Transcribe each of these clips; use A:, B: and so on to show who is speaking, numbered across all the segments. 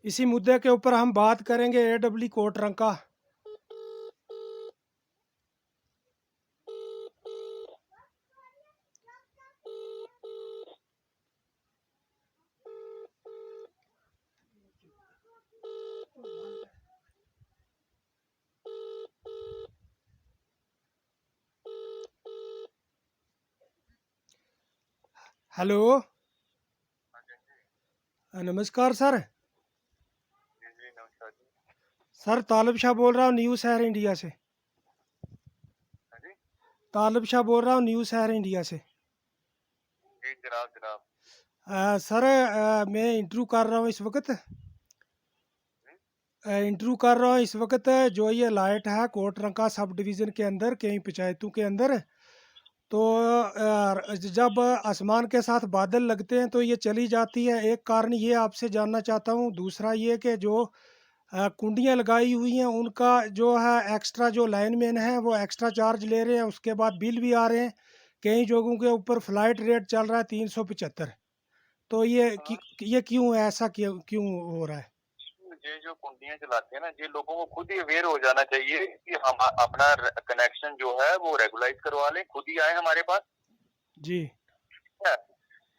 A: इसी मुद्दे के ऊपर हम बात करेंगे एडब्ल्यू कोटरंका। हेलो। नमस्कार सर।
B: जी जी नमस्कार जी।
A: सर तालिब शाह बोल रहा हूँ न्यू शहर इंडिया से।
B: हाँ जी।
A: तालिब शाह बोल रहा हूँ न्यू शहर इंडिया से।
B: जी जनाब जनाब।
A: सर मैं इंटरव्यू कर रहा हूँ इस वक्त।
B: हम्म,
A: इंटरव्यू कर रहा हूँ इस वक्त। जो ये लाइट है कोटरंका सब डिवीज़न के अंदर कई पंचायतों के अंदर। तो जब आसमान के साथ बादल लगते हैं तो ये चली जाती है। एक कारण ये आपसे जानना चाहता हूँ। दूसरा ये कि जो कुंडियाँ लगाई हुई हैं उनका जो है एक्स्ट्रा जो लाइनमैन है वो एक्स्ट्रा चार्ज ले रहे हैं। उसके बाद बिल भी आ रहे हैं। कई जगहों के ऊपर फ्लाइट रेट चल रहा है 375। तो
B: हाँ,
A: ये क्यों है? ऐसा क्यों क्यों हो रहा है?
B: ये जो कुंडियां चलाते हैं ना, ये लोगों को खुद ही अवेयर हो जाना चाहिए कि हम अपना कनेक्शन जो है वो रेगुलाइज करवा लें, खुद ही आए हमारे पास।
A: जी।
B: ठीक है?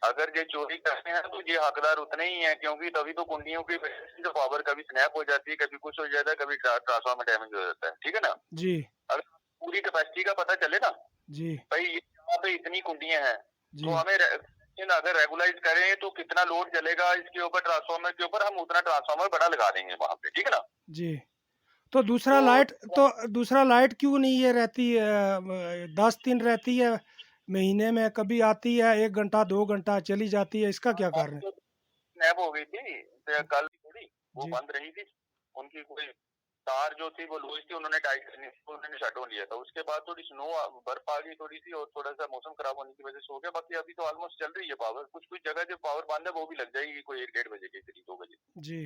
B: अगर ये चोरी करते हैं तो ये हकदार उतने ही हैं, क्योंकि तभी तो कुंडियों की वजह से जो पावर कभी स्नैप हो जाती है, कभी कुछ हो जाता है, कभी ट्रांसफार्मर डैमेज हो जाता है। ठीक है ना?
A: जी।
B: अगर पूरी कैपेसिटी का पता चले ना,
A: जी।
B: भाई ये यहाँ पे इतनी कुंडियां हैं,
A: जी।
B: तो हमें अगर रेगुलाइज करें तो कितना लोड चलेगा इसके ऊपर, ट्रांसफार्मर के ऊपर हम उतना ट्रांसफार्मर बड़ा लगा देंगे वहां पे। ठीक है ना?
A: जी। तो
B: तो
A: दूसरा लाइट क्यों नहीं ये रहती है? 10 दिन रहती है महीने में, कभी आती है 1 घंटा 2 घंटा चली जाती है। इसका क्या कारण है?
B: तो स्नैप हो गई थी, तो कल थोड़ी वो
A: जी।
B: बंद रही थी। उनकी कोई तार जो थी वो लूज थी, उन्होंने टाइट करनी थी, तो उन्होंने शट डाउन लिया था। उसके बाद थोड़ी स्नो बर्फ आ गई थोड़ी सी, और थोड़ा सा मौसम खराब होने की वजह से हो गया। बाकी अभी तो ऑलमोस्ट चल रही है पावर। कुछ कुछ जगह जो पावर बंद है वो भी लग जाएगी कोई 1 1:30 बजे के करीब, 2 बजे।
A: जी।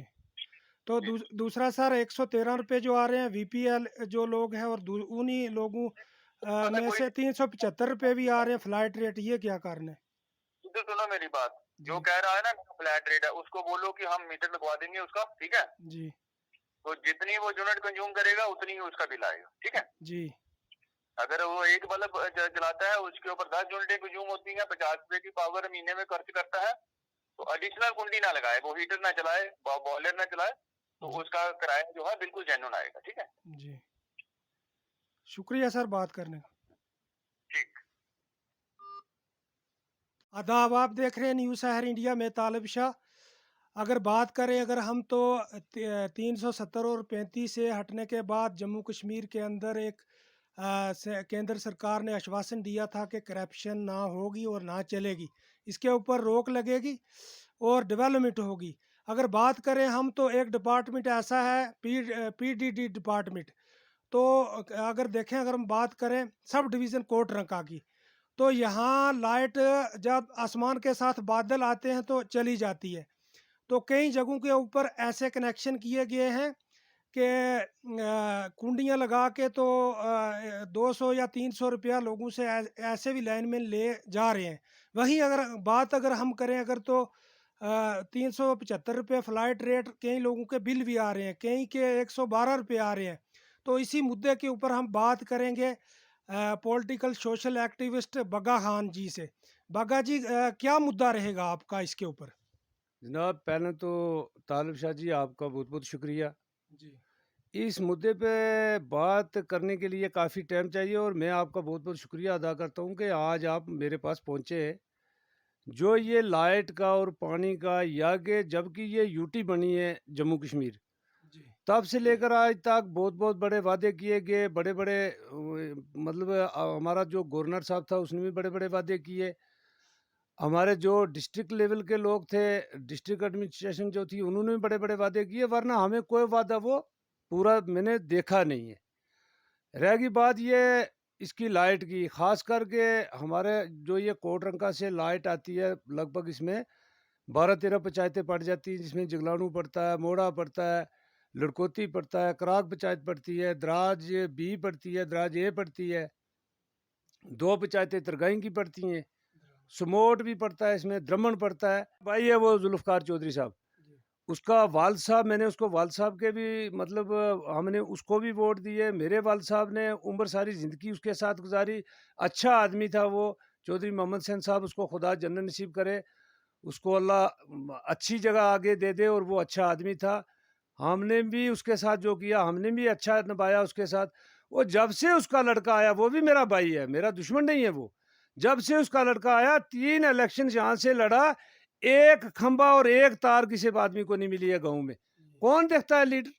A: तो
B: जी।
A: दूसरा सर 113 रुपये जो आ रहे हैं वीपीएल जो लोग हैं और उन्हीं लोगों
B: पता है
A: में
B: कोई,
A: से 375 रुपये भी आ रहे हैं फ्लाइट रेट। ये क्या कारण है?
B: इधर सुनो मेरी बात। जो
A: जी।
B: कह रहा है ना फ्लैट रेट है, उसको बोलो कि हम मीटर लगवा देंगे उसका। ठीक है?
A: जी।
B: तो जितनी वो यूनिट कंज्यूम करेगा उतनी ही उसका बिल आएगा। ठीक है?
A: जी।
B: अगर वो एक बल्ब जलाता है, उसके ऊपर 10 यूनिटें कंज्यूम होती हैं, 50 रुपए की पावर महीने में खर्च करता है, तो एडिशनल कुंडी ना लगाए, वो हीटर ना चलाए, बॉयलर ना चलाए, तो
A: जी।
B: उसका किराया जो है बिल्कुल जेन्युइन आएगा। ठीक है?
A: जी। शुक्रिया सर बात करने का।
B: ठीक।
A: आदाब, आप देख रहे हैं न्यू शहर इंडिया में तालिब शाह। अगर बात करें अगर हम तो 370 और 35 से हटने के बाद जम्मू कश्मीर के अंदर एक केंद्र सरकार ने आश्वासन दिया था कि करप्शन ना होगी और ना चलेगी। इसके ऊपर रोक लगेगी और डेवलपमेंट होगी। अगर बात करें हम तो एक डिपार्टमेंट ऐसा है पीडीडी डिपार्टमेंट। तो अगर देखें अगर हम बात करें सब डिवीज़न कोटरंका की, तो यहाँ लाइट जब आसमान के साथ बादल आते हैं तो चली जाती है। तो कई जगहों के ऊपर ऐसे कनेक्शन किए गए हैं कि कुंडियाँ लगा के तो 200 या 300 रुपया लोगों से ऐसे भी लाइनमैन ले जा रहे हैं। वहीं अगर हम करें अगर तो 375 रुपये फ़्लाइट रेट, कई लोगों के बिल भी आ रहे हैं, कई के 112 रुपये आ रहे हैं। तो इसी मुद्दे के ऊपर हम बात करेंगे political social activist Bagga Khan ji से। बग्गा जी, क्या मुद्दा रहेगा आपका इसके ऊपर?
C: जनाब, पहले तो तालिब शाह जी आपका बहुत बहुत शुक्रिया।
A: जी।
C: इस मुद्दे पे बात करने के लिए काफ़ी टाइम चाहिए और मैं आपका बहुत बहुत शुक्रिया अदा करता हूँ कि आज आप मेरे पास पहुँचे। जो ये लाइट का और पानी का या कि जबकि ये यूटी बनी है जम्मू कश्मीर,
A: जी।
C: तब से लेकर आज तक बहुत बहुत बड़े वादे किए गए। बड़े बड़े मतलब हमारा जो गवर्नर साहब था उसने भी बड़े बड़े वादे किए। हमारे जो डिस्ट्रिक्ट लेवल के लोग थे, डिस्ट्रिक्ट एडमिनिस्ट्रेशन जो थी, उन्होंने भी बड़े बड़े वादे किए, वरना हमें कोई वादा वो पूरा मैंने देखा नहीं है। रह गई बात ये इसकी लाइट की, खास करके हमारे जो ये कोटरंका से लाइट आती है, लगभग इसमें 12 13 पंचायतें पड़ जाती हैं, जिसमें जगलानू पड़ता है, मोड़ा पड़ता है, लड़कोती पड़ता है, कराग पंचायत पड़ती है, दराज बी पड़ती है, दराज ए पड़ती है, 2 पंचायतें तरगाई की पड़ती हैं, समोट भी पड़ता है, इसमें द्रमण पड़ता है। भाई है वो जुल्फ़कार चौधरी साहब,
A: जी।
C: उसका वाल्द साहब, मैंने उसको वाल्द साहब के भी मतलब हमने उसको भी वोट दिए। मेरे वाल्द साहब ने उम्र सारी ज़िंदगी उसके साथ गुज़ारी। अच्छा आदमी था वो, चौधरी मोहम्मद हुसैन साहब, उसको खुदा जन्नत नसीब करे। उसको अल्लाह अच्छी जगह आगे दे दे, और वो अच्छा आदमी था। हमने भी उसके साथ जो किया, हमने भी अच्छा निभाया उसके साथ। वो जब से उसका लड़का आया, वो भी मेरा भाई है, मेरा दुश्मन नहीं है वो। जब से उसका लड़का आया 3 इलेक्शन यहाँ से लड़ा, एक खंबा और एक तार किसी आदमी को नहीं मिली है गाँव में। कौन देखता है लीडर?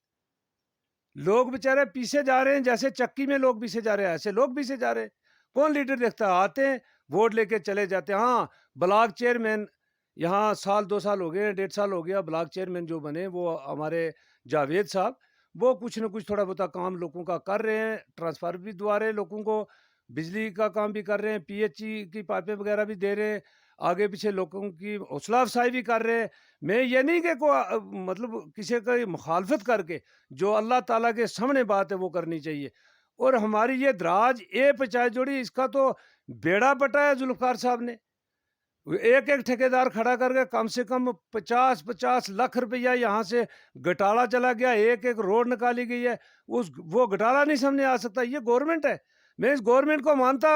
C: लोग बेचारे पीछे जा रहे हैं, जैसे चक्की में लोग पीछे जा रहे हैं, ऐसे लोग पीछे जा रहे हैं। कौन लीडर देखता है? आते हैं, वोट लेके चले जाते हैं। हाँ, ब्लॉक चेयरमैन यहाँ साल 2 साल हो गए हैं, 1.5 साल हो गया ब्लॉक चेयरमैन जो बने, वो हमारे जावेद साहब, वो कुछ न कुछ थोड़ा बहुत काम लोगों का कर रहे हैं, ट्रांसफार्मर भी दिलवा रहे हैं लोगों को, बिजली का काम भी कर रहे हैं, पीएचई की पाइपें वगैरह भी दे रहे हैं, आगे पीछे लोगों की हौसला अफजाई भी कर रहे हैं। मैं ये नहीं कि मतलब किसी की मुखालफत करके, जो अल्लाह ताला के सामने बात है वो करनी चाहिए। और हमारी ये दराज ए पंचायत जोड़ी, इसका तो बेड़ा पटा है जुल्फकार साहब ने। एक एक ठेकेदार खड़ा करके कम से कम 50-50 लाख रुपया यहाँ से घटाला चला गया, एक एक रोड निकाली गई है। उस वो घटाला नहीं सामने आ सकता, ये गवर्नमेंट है। मैं इस गवर्नमेंट को मानता।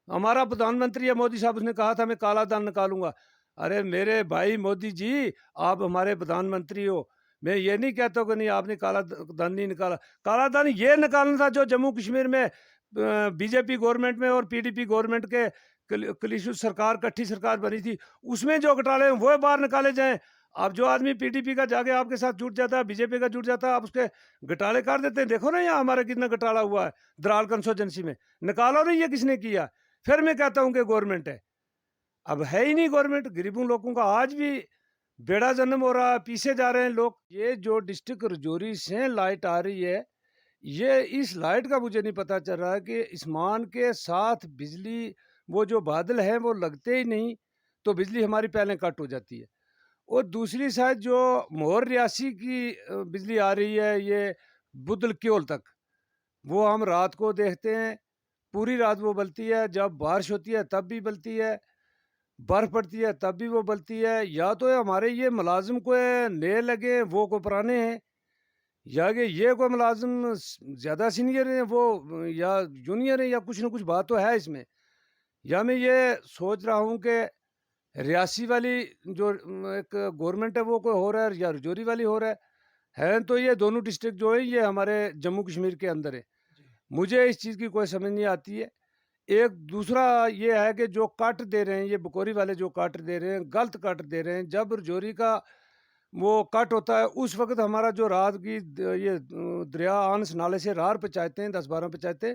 C: हमारा प्रधानमंत्री है मोदी साहब, उसने कहा था मैं काला धन निकालूंगा। अरे मेरे भाई मोदी जी, आप हमारे प्रधानमंत्री हो, मैं ये नहीं कहता कि नहीं आपने काला धन नहीं निकाला। काला धन ये निकालना था जो जम्मू कश्मीर में बीजेपी गवर्नमेंट में और पीडीपी गवर्नमेंट के कलीसिया सरकार, इकट्ठी सरकार बनी थी, उसमें जो घोटाले हैं वो बाहर निकाले जाएं। अब जो आदमी पीडीपी का जाके आपके साथ जुट जाता है, बीजेपी का जुट जाता है, आप उसके घोटाले कर देते हैं। देखो ना यहाँ हमारा कितना घोटाला हुआ है दराल कंसोजेंसी में, निकालो नहीं ये किसने किया। फिर मैं कहता हूँ कि गवर्नमेंट है, अब है ही नहीं गवर्नमेंट। गरीबों लोगों का आज भी बेड़ा जन्म हो रहा है, पीछे जा रहे हैं लोग। ये जो डिस्ट्रिक्ट रजौरी से लाइट आ रही है, ये इस लाइट का मुझे नहीं पता चल रहा है कि आसमान के साथ बिजली, वो जो बादल हैं वो लगते ही नहीं, तो बिजली हमारी पहले कट हो जाती है। और दूसरी साइड जो मोर रियासी की बिजली आ रही है, ये बुदल क्योल तक, वो हम रात को देखते हैं, पूरी रात वो बलती है। जब बारिश होती है तब भी बलती है, बर्फ पड़ती है तब भी वो बलती है। या तो हमारे ये मुलाजिम को नए लगे, वो को पुराने हैं, या कि ये कोई मुलाजिम ज़्यादा सीनियर है वो, या जूनियर है, या कुछ ना कुछ बात तो है इसमें। या मैं ये सोच रहा हूँ कि रियासी वाली जो एक गवर्नमेंट है वो कोई हो रहा है, या रजौरी वाली हो रहा है तो ये दोनों डिस्ट्रिक्ट जो है ये हमारे जम्मू कश्मीर के अंदर है। मुझे इस चीज़ की कोई समझ नहीं आती है। एक दूसरा ये है कि जो कट दे रहे हैं, ये बकोरी वाले जो कट दे रहे हैं, गलत कट दे रहे हैं। जब रजौरी का वो कट होता है उस वक़्त हमारा जो रात की ये दरिया आनस नाले से रार पंचायतें, 10-12 पंचायतें,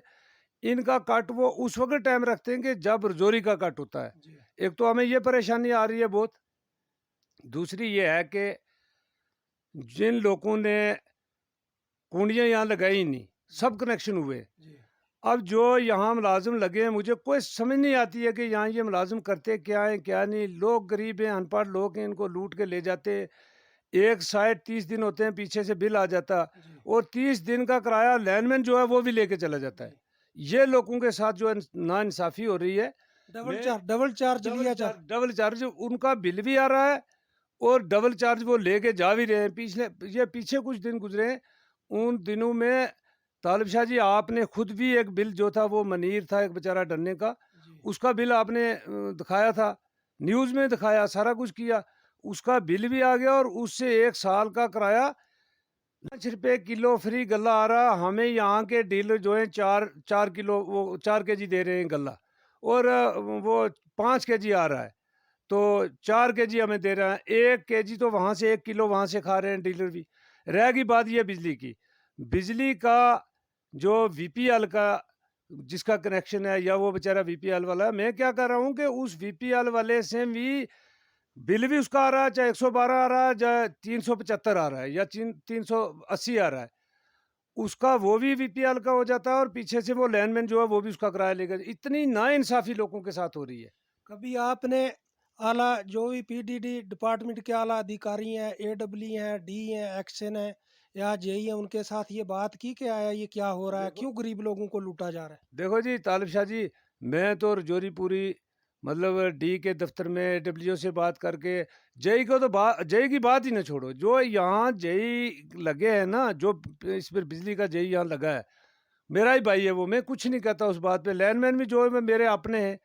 C: इनका कट वो उस वक़्त टाइम रखते हैं कि जब रजौरी का कट होता है। एक तो हमें ये परेशानी आ रही है बहुत। दूसरी ये है कि जिन लोगों ने कुंडियाँ यहाँ लगाई ही नहीं, सब कनेक्शन हुए। अब जो यहाँ मुलाजिम लगे हैं, मुझे कोई समझ नहीं आती है कि यहाँ ये मुलाजिम करते क्या हैं, क्या नहीं। लोग गरीब हैं, अनपढ़ लोग हैं, इनको लूट के ले जाते। एक साइड 30 दिन होते हैं, पीछे से बिल आ जाता, और 30 दिन का किराया लाइनमैन जो है वो भी लेके चला जाता है। ये लोगों के साथ जो नाइंसाफ़ी हो रही है।
A: डबल चार्ज लिया जा
C: डबल चार्ज उनका बिल भी आ रहा है, और डबल चार्ज वो लेके जा भी रहे हैं। पीछे कुछ दिन गुजरे, उन दिनों में तालिब शाह जी आपने खुद भी एक बिल जो था, वो मनीर था एक बेचारा डरने का, उसका बिल आपने दिखाया था, न्यूज़ में दिखाया, सारा कुछ किया, उसका बिल भी आ गया। और उससे 1 साल का किराया 5 रुपए किलो फ्री गल्ला आ रहा। हमें यहाँ के डीलर जो हैं 4 किलो, वो 4 केजी दे रहे हैं गल्ला, और वो 5 केजी आ रहा है, तो 4 केजी हमें दे रहा है। 1 केजी तो वहाँ से 1 किलो वहाँ से खा रहे हैं डीलर भी। रह गई बात ये बिजली की, बिजली का जो वीपीएल का जिसका कनेक्शन है, या वो बेचारा वीपीएल वाला है, मैं क्या कर रहा हूँ कि उस वीपीएल वाले से भी बिल भी उसका आ रहा है, चाहे 112 आ रहा है, चाहे 375 आ रहा है, या 380 आ रहा है, उसका वो भी वीपीएल का हो जाता है, और पीछे से वो लाइनमैन जो है वो भी उसका किराया लेकर। इतनी नाइंसाफ़ी लोगों के साथ हो रही है।
A: कभी आपने आला जो भी पीडीडी डिपार्टमेंट के आला अधिकारी हैं, एडब्ल्यू हैं, डी हैं, एक्शन हैं या जेई हैं, उनके साथ ये बात की कि आया ये क्या हो रहा है,
C: देखो
A: क्यों गरीब लोगों को लूटा जा रहा है?
C: देखो जी तालिब शाह जी, मैं तो रजौरी पूरी मतलब डी के दफ्तर में डब्ल्यू से बात करके, जेई को तो जेई की बात ही ना छोड़ो, जो यहाँ जेई लगे हैं ना, जो इस पर बिजली का जेई यहाँ लगा है, मेरा ही भाई है वो, मैं कुछ नहीं कहता उस बात पे। लैंडमैन भी जो है मेरे अपने हैं,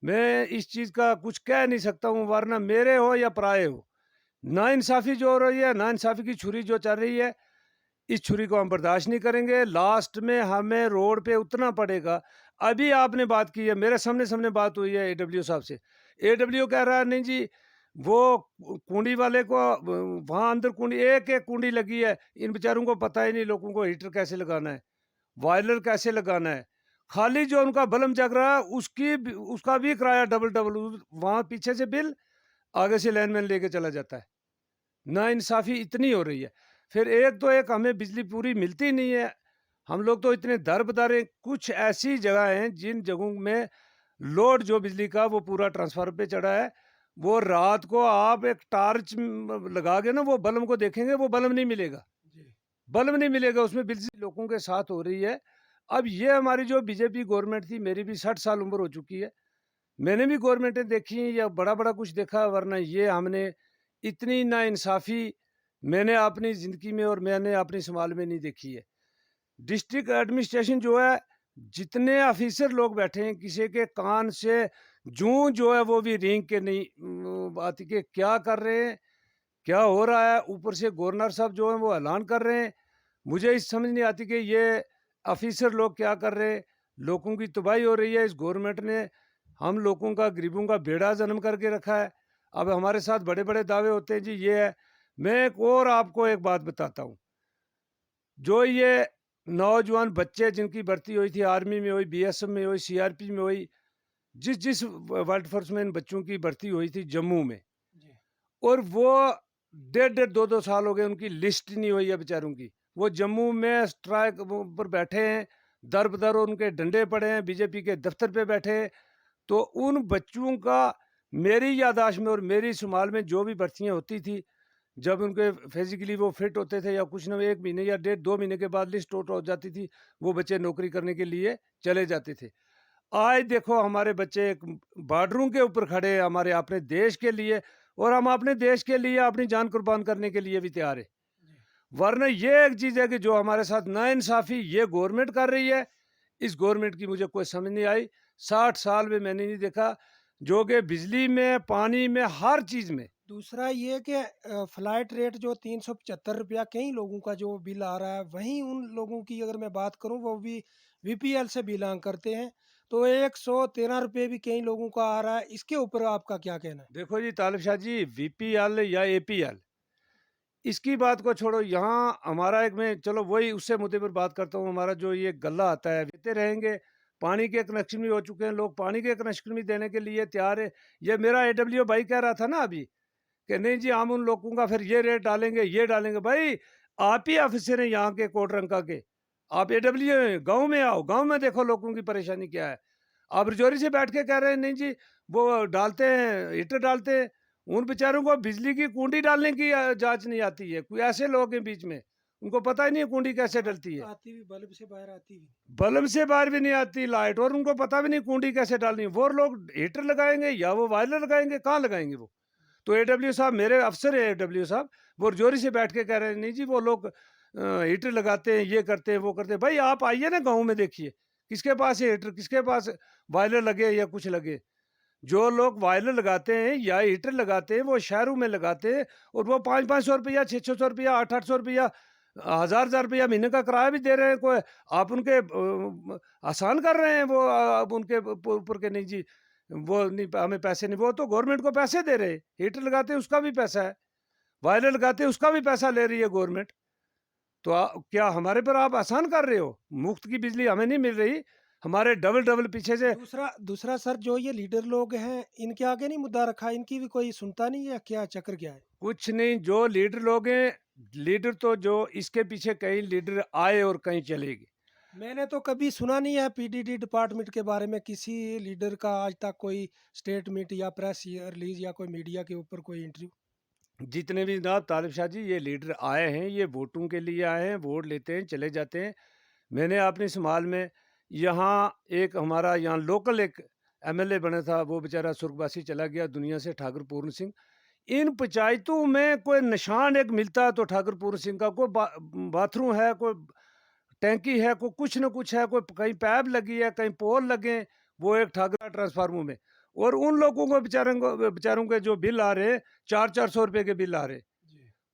C: मैं इस चीज़ का कुछ कह नहीं सकता हूँ, वरना मेरे हो या पराये हो, नाइंसाफ़ी जो हो रही है, नाइंसाफ़ी की छुरी जो चल रही है, इस छुरी को हम बर्दाश्त नहीं करेंगे। लास्ट में हमें रोड पे उतरना पड़ेगा। अभी आपने बात की है, मेरे सामने बात हुई है एडब्ल्यू साहब से। एडब्ल्यू कह रहा है नहीं जी, वो कुंडी वाले को वहाँ अंदर कुंडी एक-एक कुंडी लगी है, इन बेचारों को पता ही नहीं लोगों को हीटर कैसे लगाना है, बॉयलर कैसे लगाना है। खाली जो उनका बल्ब जग रहा है उसका भी किराया डबल-डबल, वहाँ पीछे से बिल, आगे से लाइनमैन लेके चला जाता है। नाइंसाफ़ी इतनी हो रही है। फिर एक तो एक हमें बिजली पूरी मिलती नहीं है। हम लोग तो इतने दर-बदर हैं, कुछ ऐसी जगह हैं जिन जगहों में लोड जो बिजली का वो पूरा ट्रांसफ़ार्मर पे चढ़ा है। वो रात को आप एक टॉर्च लगा के ना वो बल्ब को देखेंगे, वो बल्ब नहीं मिलेगा।
A: जी।
C: बल्ब नहीं मिलेगा, उसमें बिजली लोगों के साथ हो रही है। अब ये हमारी जो बीजेपी गवर्नमेंट थी, मेरी भी 60 साल उम्र हो चुकी है। मैंने भी गवर्नमेंटें देखी हैं या बड़ा-बड़ा कुछ देखा, वरना ये हमने इतनी नाइंसाफ़ी मैंने अपनी ज़िंदगी में और मैंने अपनी समाज में नहीं देखी है। डिस्ट्रिक्ट एडमिनिस्ट्रेशन जो है, जितने ऑफिसर लोग बैठे हैं, किसी के कान से जूं जो है वो भी रेंग के नहीं आती कि क्या कर रहे हैं, क्या हो रहा है। ऊपर से गवर्नर साहब जो हैं वो ऐलान कर रहे हैं, मुझे इस समझ नहीं आती कि ये ऑफिसर लोग क्या कर रहे हैं। लोगों की तबाही हो रही है, इस गवर्नमेंट ने हम लोगों का, गरीबों का बेड़ा जन्म करके रखा है। अब हमारे साथ बड़े बड़े दावे होते हैं जी ये है। मैं एक और आपको एक बात बताता हूँ, जो ये नौजवान बच्चे जिनकी भर्ती हुई थी, आर्मी में हुई, बीएसएफ में हुई, सीआरपी में हुई, जिस जिस वर्ल्ड फोर्स में इन बच्चों की भर्ती हुई थी जम्मू में,
A: जी।
C: और वो डेढ़-डेढ़ 2-2 साल हो गए, उनकी लिस्ट नहीं हुई है बेचारों की। वो जम्मू में स्ट्राइक पर बैठे हैं, दर-बदर उनके डंडे पड़े हैं, बीजेपी के दफ्तर पे बैठे हैं। तो उन बच्चों का मेरी याददाश्त में और मेरी शुमार में जो भी भर्तियाँ होती थी, जब उनके फिज़िकली वो फिट होते थे या कुछ ना 1 महीने या डेढ़ 2 महीने के बाद लिस्ट आउट हो जाती थी, वो बच्चे नौकरी करने के लिए चले जाते थे। आज देखो हमारे बच्चे एक बॉर्डरों के ऊपर खड़े हैं हमारे अपने देश के लिए, और हम अपने देश के लिए अपनी जान कुर्बान करने के लिए भी तैयार हैं।
A: जी।
C: वरना ये एक चीज़ है कि जो हमारे साथ नाइंसाफ़ी ये गवर्नमेंट कर रही है, इस गवर्नमेंट की मुझे कोई समझ नहीं आई। 60 साल में मैंने नहीं देखा, जो कि बिजली में, पानी में, हर चीज़ में।
A: दूसरा ये कि फ्लाइट रेट जो 375 रुपया कई लोगों का जो बिल आ रहा है, वहीं उन लोगों की अगर मैं बात करूं वो भी बीपीएल से बिलोंग करते हैं, तो 113 रुपये भी कई लोगों का आ रहा है। इसके ऊपर आपका क्या कहना है?
C: देखो जी तालिब शाह जी, वीपीएल या एपीएल, इसकी बात को छोड़ो। यहाँ हमारा एक, मैं चलो वही उससे मुद्दे पर बात करता हूँ। हमारा जो ये गल्ला आता है, देते रहेंगे। पानी के कनेक्शन भी हो चुके हैं, लोग पानी के कनेक्शन भी देने के लिए तैयार है। ये मेरा एडब्ल्यू भाई कह रहा था ना अभी कि नहीं जी हम उन लोगों का फिर ये रेट डालेंगे, ये डालेंगे। भाई आप ही ऑफिसर हैं यहाँ के कोटरंका के, आप एडब्ल्यू हैं, गाँव में आओ, गाँव में देखो लोगों की परेशानी क्या है। आप रजौरी से बैठ के कह रहे हैं नहीं जी वो डालते हैं, हीटर डालते हैं। उन बेचारों को बिजली की कुंडी डालने की जांच नहीं आती है। कोई ऐसे लोग हैं बीच में, उनको पता ही नहीं है कुंडी कैसे डलती है।
A: आती भी बल्ब से बाहर आती भी नहीं।
C: बल्ब से बाहर भी नहीं आती लाइट, और उनको पता भी नहीं कुंडी कैसे डालनी है। वो लोग हीटर लगाएंगे या वो वायलर लगाएंगे, कहाँ लगाएंगे वो। तो एडब्ल्यू साहब, मेरे अफसर है एडब्ल्यू साहब, वो रजौरी से बैठ के कह रहे हैं नहीं जी वो लोग हीटर लगाते हैं, ये करते हैं, वो करते हैं। भाई आप आइए ना गाँव में, देखिए किसके पास है हीटर, किसके पास वायलर लगे या कुछ लगे। जो लोग वायलर लगाते हैं या हीटर लगाते हैं वो शहरों में लगाते हैं, और वो 500-500 रुपया, 600 रुपया, 800 रुपया, 1000 रुपया महीने का किराया भी दे रहे हैं। कोई आप उनके आसान कर रहे हैं वो, अब उनके ऊपर के नहीं जी वो नहीं, हमें पैसे नहीं। वो तो गवर्नमेंट को पैसे दे रहे हैं, हीटर लगाते हैं उसका भी पैसा है, वायलर लगाते हैं उसका भी पैसा ले रही है गवर्नमेंट। तो क्या हमारे पर आप आसान कर रहे हो? मुफ्त की बिजली हमें नहीं मिल रही, हमारे डबल डबल पीछे से।
A: दूसरा दूसरा सर, जो ये लीडर लोग हैं, इनके आगे नहीं मुद्दा रखा, इनकी भी कोई सुनता नहीं है, क्या चक्कर क्या है?
C: कुछ नहीं, जो लीडर लोग हैं, लीडर तो जो इसके पीछे कई लीडर आए और कहीं चले गए।
A: मैंने तो कभी सुना नहीं है पीडीडी डिपार्टमेंट के बारे में, किसी लीडर का आज तक कोई स्टेटमेंट या प्रेस रिलीज या कोई मीडिया के ऊपर कोई इंटरव्यू।
C: जितने भी जनाब तालिब शाह जी ये लीडर आए हैं, ये वोटों के लिए आए हैं, वोट लेते हैं चले जाते हैं। मैंने अपनी समाज में यहाँ एक हमारा यहाँ लोकल एक एमएलए बना था, वो बेचारा स्वर्गवासी चला गया दुनिया से, ठाकुर पूर्ण सिंह। इन पंचायतों में कोई निशान एक मिलता तो ठाकुर पूर्ण सिंह का, कोई बाथरूम है, कोई टैंकी है, कोई कुछ न कुछ है, कोई कहीं पाइप लगी है, कहीं पोल लगे, वो एक ठाकुर ट्रांसफार्मर में। और उन लोगों को बेचारों के जो बिल आ रहे, 400-400 रुपए के बिल आ रहे,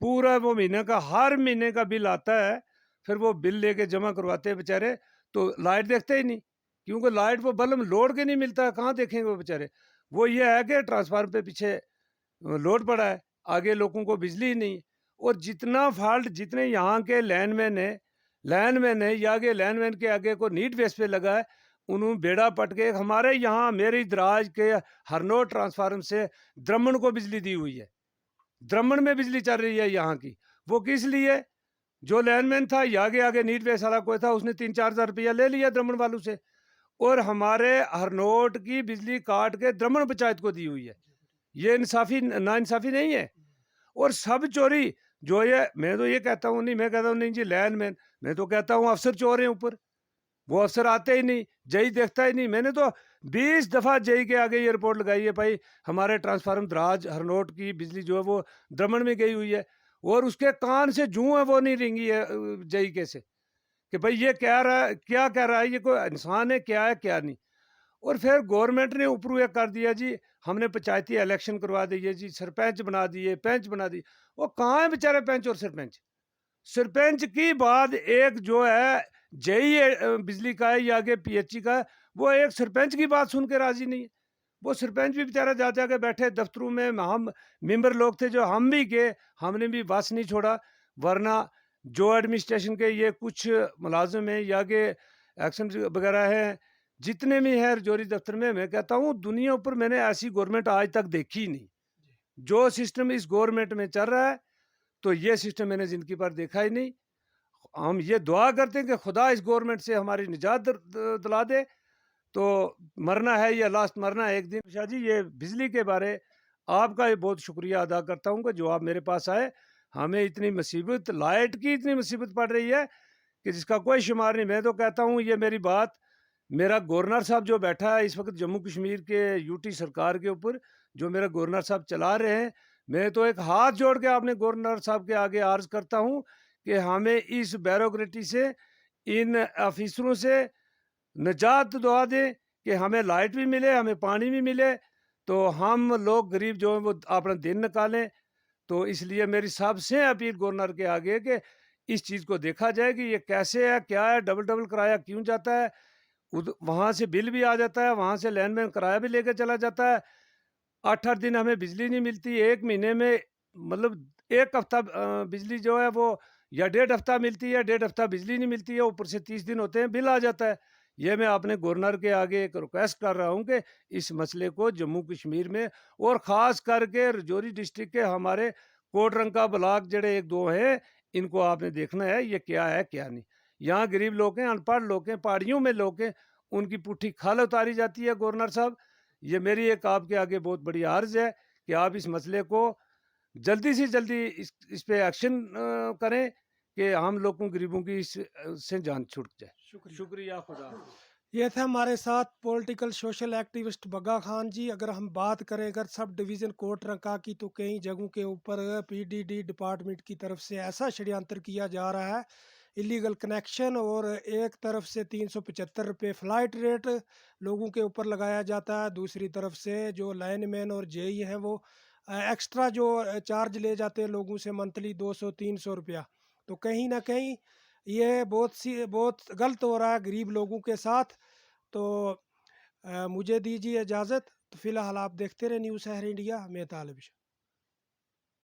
C: पूरा वो महीने का, हर महीने का बिल आता है। फिर वो बिल लेके जमा करवाते हैं बेचारे, तो लाइट देखते ही नहीं, क्योंकि लाइट वो बल्ब लोड के नहीं मिलता, कहाँ देखेंगे वो बेचारे। वो ये है कि ट्रांसफार्मर पे पीछे लोड पड़ा है, आगे लोगों को बिजली ही नहीं। और जितना फॉल्ट, जितने यहाँ के लाइनमैन है या आगे लाइनमैन के आगे को नीट बेस पे लगा है, उन्होंने बेड़ा पट के हमारे यहाँ मेरी दराज के हरनोट ट्रांसफार्मर से द्रमण को बिजली दी हुई है। द्रमण में बिजली चल रही है यहाँ की। वो किस लिए? जो लाइनमैन था, या आगे आगे नीट बेस वाला कोई था, उसने 3-4 हज़ार रुपया ले लिया द्रमण वालों से, और हमारे हरनोट की बिजली काट के द्रमण पंचायत को दी हुई है। ये इंसाफी, नाइंसाफी नहीं है? और सब चोरी जो ये, मैं तो ये कहता हूँ नहीं, मैं कहता हूँ नहीं जी लाइनमैन, मैं तो कहता हूँ अफसर चोर हैं ऊपर। वो अफसर आते ही नहीं, जई देखता ही नहीं। मैंने तो 20 दफ़ा जई के आगे ये रिपोर्ट लगाई है, भाई हमारे ट्रांसफार्मर दराज हरनोट की बिजली जो है वो द्रमण में गई हुई है, और उसके कान से जूं है वो नहीं रेंगी है जई के से, कि भाई ये कह रहा है, क्या कह रहा है, ये कोई इंसान है क्या नहीं। और फिर गवर्नमेंट ने ऊपरों ये कर दिया जी, हमने पंचायती इलेक्शन करवा दिए जी, सरपंच बना दिए, पंच बना दिए। वो कहाँ है बेचारे पंच और सरपंच? सरपंच की बात एक जो है जेई बिजली का है या आगे पीएचई का है, वो एक सरपंच की बात सुन के राजी नहीं है। वो सरपंच भी बेचारा जा जाके बैठे दफ्तरों में। हम मेंबर लोग थे जो हम भी गए, हमने भी बस नहीं छोड़ा। वरना जो एडमिनिस्ट्रेशन के ये कुछ मुलाजिम हैं या के एक्शन वगैरह हैं, जितने भी हैं रजौरी दफ्तर में, मैं कहता हूँ दुनिया ऊपर मैंने ऐसी गवर्नमेंट आज तक देखी ही नहीं। जो सिस्टम इस गवर्नमेंट में चल रहा है, तो ये सिस्टम मैंने जिंदगी पर देखा ही नहीं। हम ये दुआ करते हैं कि खुदा इस गवर्नमेंट से हमारी निजात दिला दे। तो मरना है या लास्ट मरना है एक दिन। शाह जी, ये बिजली के बारे आपका ये बहुत शुक्रिया अदा करता हूँ कि जो आप मेरे पास आए। हमें इतनी मुसीबत, लाइट की इतनी मुसीबत पड़ रही है कि जिसका कोई शुमार नहीं। मैं तो कहता हूँ ये मेरी बात, मेरा गवर्नर साहब जो बैठा है इस वक्त जम्मू कश्मीर के यूटी सरकार के ऊपर, जो मेरा गवर्नर साहब चला रहे हैं, मैं तो एक हाथ जोड़ के अपने गवर्नर साहब के आगे अर्ज करता हूँ कि हमें इस ब्यूरोक्रेटी से, इन ऑफिसरों से निजात दुआ दें कि हमें लाइट भी मिले, हमें पानी भी मिले, तो हम लोग गरीब जो हैं वो अपना दिन निकालें। तो इसलिए मेरी सबसे अपील गवर्नर के आगे कि इस चीज़ को देखा जाए कि ये कैसे है, क्या है, डबल डबल किराया क्यों जाता है। वहाँ से बिल भी आ जाता है, वहाँ से लैंडमैन किराया भी लेके चला जाता है। 8-8 दिन हमें बिजली नहीं मिलती, एक महीने में मतलब 1 हफ्ता बिजली जो है वो, या 1.5 हफ्ता मिलती है, 1.5 हफ्ता बिजली नहीं मिलती है, ऊपर से 30 दिन होते हैं बिल आ जाता है। ये मैं अपने गवर्नर के आगे एक रिक्वेस्ट कर रहा हूँ कि इस मसले को जम्मू कश्मीर में, और ख़ास करके रजौरी डिस्ट्रिक्ट के हमारे कोटरंका ब्लॉक जड़े 1-2 हैं, इनको आपने देखना है ये क्या है क्या नहीं। यहाँ गरीब लोग हैं, अनपढ़ लोग हैं, पहाड़ियों में लोग हैं, उनकी पुट्ठी खाल उतारी जाती है। गवर्नर साहब, ये मेरी एक आपके आगे बहुत बड़ी अर्ज़ है कि आप इस मसले को जल्दी से जल्दी इस पे एक्शन करें कि हम लोगों गरीबों की से जान छूट जाए। शुक्रिया, खुदा हाफ़िज़।
A: ये थे हमारे साथ political social activist Bagga Khan ji. अगर हम बात करें अगर सब डिवीज़न कोटरंका की, तो कई जगहों के ऊपर पीडीडी डिपार्टमेंट की तरफ से ऐसा षड्यंत्र किया जा रहा है, इलीगल कनेक्शन, और एक तरफ से 375 रुपये फ़्लाइट रेट लोगों के ऊपर लगाया जाता है, दूसरी तरफ से जो लाइनमैन और जेई हैं वो एक्स्ट्रा जो चार्ज ले जाते हैं लोगों से मंथली 200-300 रुपया। तो कहीं ना कहीं ये बहुत गलत हो रहा है गरीब लोगों के साथ। तो मुझे दीजिए इजाज़त। तो फ़िलहाल आप देखते रहे न्यूज़ शहर इंडिया। मैं तालिब शाह।